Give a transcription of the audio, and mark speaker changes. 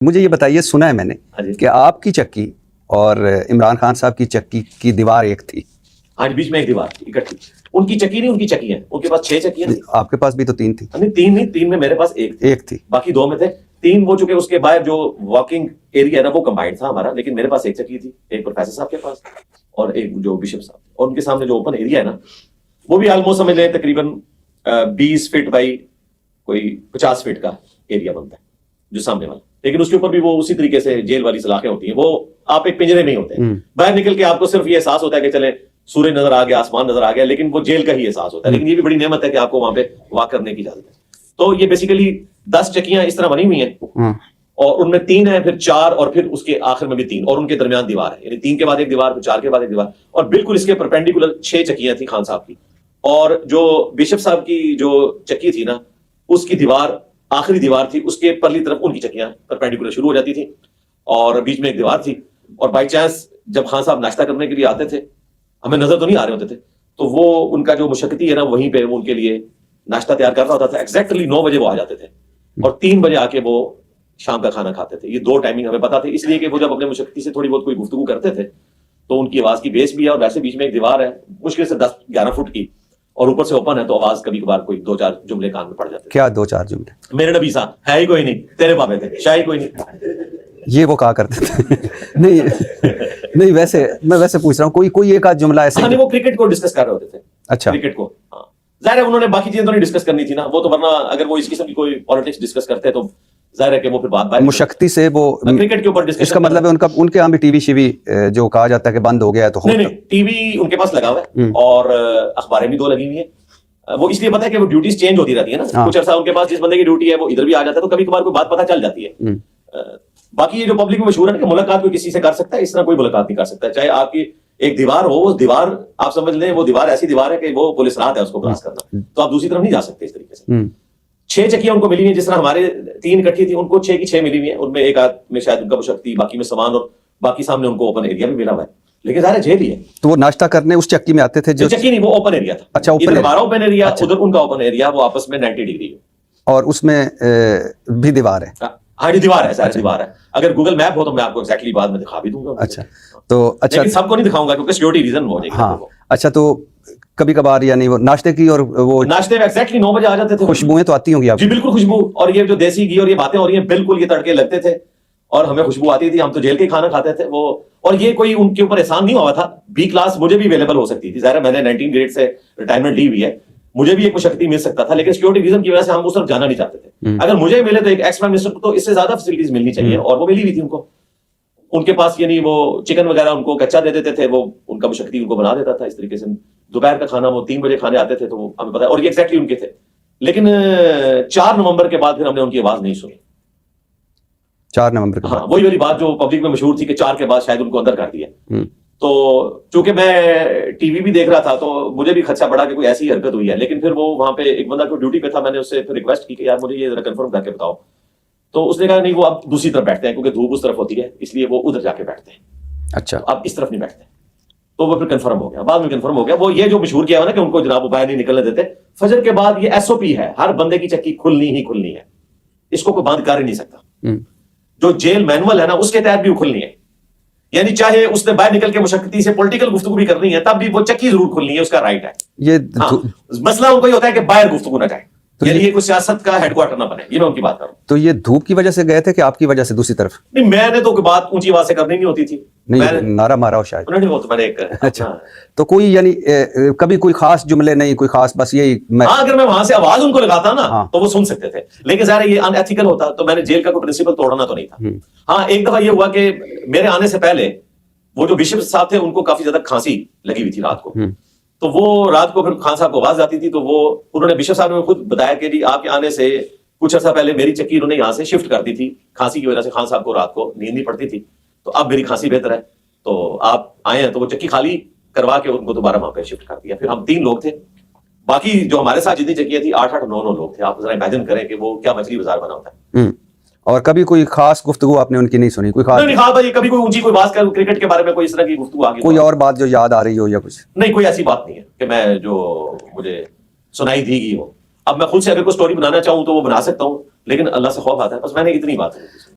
Speaker 1: مجھے یہ بتائیے، سنا ہے میں نے کہ آپ کی چکی اور عمران خان صاحب کی چکی کی دیوار ایک تھی.
Speaker 2: آج بیچ میں ایک دیوار تھی اکٹھی. ان کی چکی نہیں، ان کی چکی ہیں. ان کے پاس 6 چکیاں تھیں.
Speaker 1: آپ کے پاس بھی تو 3 تھی.
Speaker 2: نہیں 3 نہیں، 3 میں میرے پاس ایک تھی. باقی 2 میں تھے. 3 وہ چکے اس کے باہر جو واکنگ ایریا ہے نا وہ کمبائنڈ تھا ہمارا، لیکن میرے پاس ایک چکی تھی، ایک پروفیسر صاحب کے پاس اور ایک جو بشپ صاحب. اور ان کے سامنے جو اوپن ایریا ہے نا وہ بھی آلموسٹ سمجھ لیں تقریباً 20 فٹ بائی کوئی 50 فٹ کا ایریا بنتا ہے جو سامنے والا. لیکن اس کے اوپر بھی وہ اسی طریقے سے جیل والی سلاخیں ہوتی ہیں. وہ آپ ایک پنجرے میں ہی ہوتے ہیں. باہر نکل کے آپ کو صرف یہ احساس ہوتا ہے کہ چلیں سورج نظر آ گیا، آسمان نظر آ گیا، لیکن وہ جیل کا ہی احساس ہوتا ہے. لیکن یہ بھی بڑی نعمت ہے کہ آپ کو وہاں پہ واک کرنے کی اجازت ہے. تو یہ بیسیکلی 10 چکیاں اس طرح بنی ہوئی ہیں اور ان میں 3 ہیں، پھر 4 اور پھر اس کے آخر میں بھی 3 اور ان کے درمیان دیوار ہے. یعنی 3 کے بعد ایک دیوار، پھر 4 کے بعد ایک دیوار. اور بالکل اس کے پرپینڈیکولر 6 چکیاں تھیں خان صاحب کی. اور جو بشپ صاحب کی جو چکی تھی نا اس کی دیوار آخری دیوار تھی، اس کے پرلی طرف ان کی چکیاں پرپینڈیکولر شروع ہو جاتی تھیں اور بیچ میں ایک دیوار تھی. اور بائی چانس جب خان صاحب ناشتہ کرنے کے لیے آتے تھے، ہمیں نظر تو نہیں آ رہے ہوتے تھے، تو وہ ان کا جو مشقتی ہے نا وہیں پہ وہ ان کے لیے ناشتہ تیار کر رہا ہوتا تھا. ایگزیکٹلی 9 بجے وہ آ جاتے تھے اور 3 بجے آ کے وہ شام کا کھانا کھاتے تھے. یہ 2 ٹائمنگ ہمیں پتا تھے، اس لیے کہ وہ جب اپنے مشقتی سے تھوڑی بہت کوئی گفتگو کرتے تھے تو ان کی آواز کی بیس بھی ہے اور ویسے بیچ میں ایک دیوار ہے مشکل سے 10-11 فٹ کی اور اوپر سے اوپن ہے، تو آواز کبھی کبھار کوئی 2-4 جملے کان میں پڑ جاتے ہیں.
Speaker 1: کیا 2-4 جملے؟
Speaker 2: میرے نبی صاحب ہے ہی کوئی نہیں، تیرے پاپے تھے شاہ ہی کوئی نہیں.
Speaker 1: یہ وہ کہا کرتے تھے. نہیں ویسے میں ویسے پوچھ رہا ہوں کوئی ایک آدھ جملہ ایسا.
Speaker 2: وہ کرکٹ کو ڈسکس کر رہے ہوتے تھے.
Speaker 1: اچھا،
Speaker 2: کرکٹ کو ظاہر ہے انہوں نے باقی چیزیں تو نہیں ڈسکس کرنی تھی نا، وہ تو ورنہ اگر وہ اس قسم کی کوئی پالیٹکس ڈسکس کرتے تو ظاہر ہے کہ وہ پھر بات
Speaker 1: مشقتی سے وہ
Speaker 2: کرکٹ کے اوپر ڈسکس.
Speaker 1: اس کا مطلب ہے ان کے یہاں بھی ٹی وی شیوی جو کہا جاتا ہے کہ بند ہو گیا ہے تو
Speaker 2: نہیں ٹی وی ان کے پاس لگا ہوا ہے اور اخباریں بھی 2 لگی ہوئی ہیں. وہ اس لیے پتا ہے کہ وہ ڈیوٹیز چینج ہوتی رہتی ہے نا. کچھ عرصہ ان کے پاس جس بندے کی ڈیوٹی ہے وہ ادھر بھی آ جاتا ہے تو کبھی کبھار کوئی بات پتہ چل جاتی ہے. باقی یہ جو پبلک میں مشہور ہے کہ ملاقات کوئی کسی سے کر سکتا ہے، اس طرح کوئی ملاقات نہیں کر سکتا. چاہے آپ کی ایک دیوار ہو، اس دیوار آپ سمجھ لیں وہ دیوار ایسی دیوار ہے کہ وہ پولیس رات ہے اس کو کراس کرنا، تو آپ دوسری طرف نہیں جا سکتے اس طریقے سے. 6 چکیاں ان کو ملی ہیں، جس طرح ہمارے 3 اکٹھی تھی، ان کو 6 کی 6 ملی ہوئی ہیں. ان میں ایک آدھ میں شاید ان کا مشقتی، باقی میں سامان اور باقی سامنے ان کو اوپن ایریا بھی ملا ہوا ہے. لیکن ظاہر جیل ہی ہے.
Speaker 1: تو وہ ناشتہ کرنے اس چکی میں آتے تھے؟ جو
Speaker 2: چکی نہیں، وہ اوپن ایریا تھا.
Speaker 1: اچھا،
Speaker 2: ادھر ہمارا اوپن ایریا، ادھر ان کا اوپن ایریا، وہ آپس میں 90 ڈگری ہے.
Speaker 1: اور اس میں بھی دیوار ہے؟
Speaker 2: ہاں دیوار ہے، ساری دیوار ہے. اگر گوگل میپ ہو تو میں آپ کو ایگزیکٹلی بعد میں دکھا بھی دوں گا.
Speaker 1: اچھا تو اچھا،
Speaker 2: سب کو نہیں دکھاؤں گا کیونکہ سیکورٹی ریزن ہو جائے گا.
Speaker 1: ہاں اچھا، تو کبھی کبھار یعنی وہ ناشتے کی اور وہ
Speaker 2: ناشتے میں ایگزیکٹلی 9 بجے آ جاتے تھے.
Speaker 1: خوشبوئیں تو آتی ہوں گی آپ؟
Speaker 2: جی بالکل خوشبو، اور یہ جو دیسی گھی اور یہ باتیں ہو رہی ہیں بالکل یہ تڑکے لگتے تھے اور ہمیں خوشبو آتی تھی. ہم تو جیل کے کھانا کھاتے تھے وہ. اور یہ کوئی ان کے اوپر احسان نہیں ہوا تھا. بی کلاس مجھے بھی اویلیبل ہو سکتی تھی، ظاہر ہے میں نے 19 گریڈ سے ریٹائرمنٹ لی ہوئی ہے، مجھے بھی ایک مشقتی مل سکتا تھا، لیکن سیکورٹی ریزن کی وجہ سے ہم اس طرف جانا نہیں چاہتے تھے. اگر مجھے ملے تو ایک ایکس پرائم منسٹر کو تو اس سے زیادہ فیسلٹیز ملنی چاہیے اور وہ ملی ہوئی تھی ان کو. ان کے پاس یعنی وہ چکن وغیرہ ان کو کچا دے دیتے تھے، وہ ان کا مشقتی ان کو بنا دیتا تھا اس طریقے سے. دوپہر کا کھانا وہ 3 بجے کھانے آتے تھے، تو ہمیں پتا ہے اور یہ ایگزیکٹلی ان کے تھے. لیکن 4 نومبر کے بعد پھر ہم نے ان کی آواز نہیں سنی.
Speaker 1: 4 نومبر؟
Speaker 2: ہاں وہی والی بات جو پبلک میں مشہور تھی کہ 4 کے بعد شاید ان کو اندر کر دیا. تو چونکہ میں ٹی وی بھی دیکھ رہا تھا تو مجھے بھی خدشہ پڑا کہ کوئی ایسی حرکت ہوئی ہے. لیکن پھر وہ وہاں پہ ایک بندہ کو ڈیوٹی پہ تھا، میں نے اس سے پھر ریکویسٹ کی کہ یار مجھے یہ ذرا کنفرم کر کے بتاؤ. تو اس نے کہا نہیں وہ اب دوسری طرف بیٹھتے ہیں کیونکہ دھوپ اس طرف ہوتی ہے، اس لیے وہ ادھر جا کے بیٹھتے ہیں.
Speaker 1: اچھا،
Speaker 2: اب اس طرف نہیں بیٹھتے. تو وہ پھر کنفرم ہو گیا، بعد میں کنفرم ہو گیا. وہ یہ جو مشہور کیا ہوا نا کہ ان کو جناب باہر نہیں نکلنے دیتے. فجر کے بعد یہ ایس او پی ہے، ہر بندے کی چکی کھلنی ہی کھلنی ہے، اس کو کوئی بند کر ہی نہیں سکتا. جو جیل مینول ہے نا اس کے تحت بھی وہ کھلنی ہے. یعنی چاہے اس نے باہر نکل کے مشقتی سے پولیٹیکل گفتگو بھی کرنی ہے تب بھی وہ چکی ضرور کھلنی ہے، اس کا رائٹ ہے.
Speaker 1: یہ
Speaker 2: مسئلہ ان کو یہ ہوتا ہے کہ باہر گفتگو نہ جائے، یعنی یہ کوئی سیاست کا ہیڈ کوارٹر نہ بنے. یہ میں ان کی بات کروں.
Speaker 1: تو یہ دھوپ کی وجہ سے گئے تھے کہ آپ کی وجہ سے دوسری طرف؟
Speaker 2: نہیں میں نے تو بات اونچی آواز سے کرنی نہیں ہوتی تھی.
Speaker 1: نہیں نعرہ مارا ہو شاید.
Speaker 2: اچھا
Speaker 1: تو کوئی یعنی کبھی کوئی خاص جملے نہیں، کوئی خاص بس یہی؟
Speaker 2: ہاں اگر میں وہاں سے آواز ان کو لگاتا نا تو وہ سن سکتے تھے، لیکن ظاہر یہ ان ایتھیکل ہوتا تو میں نے جیل کا کوئی پرنسپل توڑنا تو نہیں تھا. ہاں ایک دفعہ یہ ہوا کہ میرے آنے سے پہلے وہ جو بشپ صاحب تھے ان کو کافی زیادہ کھانسی لگی ہوئی تھی رات کو. تو وہ رات کو پھر خان صاحب کو آواز آتی تھی تو وہ انہوں نے بشپ صاحب نے خود بتایا کہ جی آپ کے آنے سے کچھ عرصہ پہلے میری چکی انہوں نے یہاں سے شفٹ کر دی تھی، کھانسی کی وجہ سے خان صاحب کو رات کو نیند نہیں پڑتی تھی، تو اب میری کھانسی بہتر ہے تو آپ آئے ہیں. تو وہ چکی خالی کروا کے ان کو دوبارہ وہاں پہ شفٹ کر دیا. پھر ہم 3 لوگ تھے، باقی جو ہمارے ساتھ جتنی چکیاں تھی 8-8 9 لوگ تھے. آپ ذرا امیجن کریں کہ وہ کیا مچھلی بازار بنا ہوتا ہے.
Speaker 1: اور کبھی کوئی خاص گفتگو آپ نے ان کی نہیں سنی؟ کوئی خاص؟
Speaker 2: نہیں ہاں بھائی کبھی کوئی اونچی کوئی بات کر کرکٹ کے بارے میں کوئی اس طرح کی گفتگو آ گئی،
Speaker 1: کوئی اور بات جو یاد آ رہی ہو یا کچھ؟
Speaker 2: نہیں کوئی ایسی بات نہیں ہے کہ میں جو مجھے سنائی دی گئی ہو. اب میں خود سے اگر کوئی سٹوری بنانا چاہوں تو وہ بنا سکتا ہوں، لیکن اللہ سے خوف آتا ہے. بس میں نے اتنی بات ہے.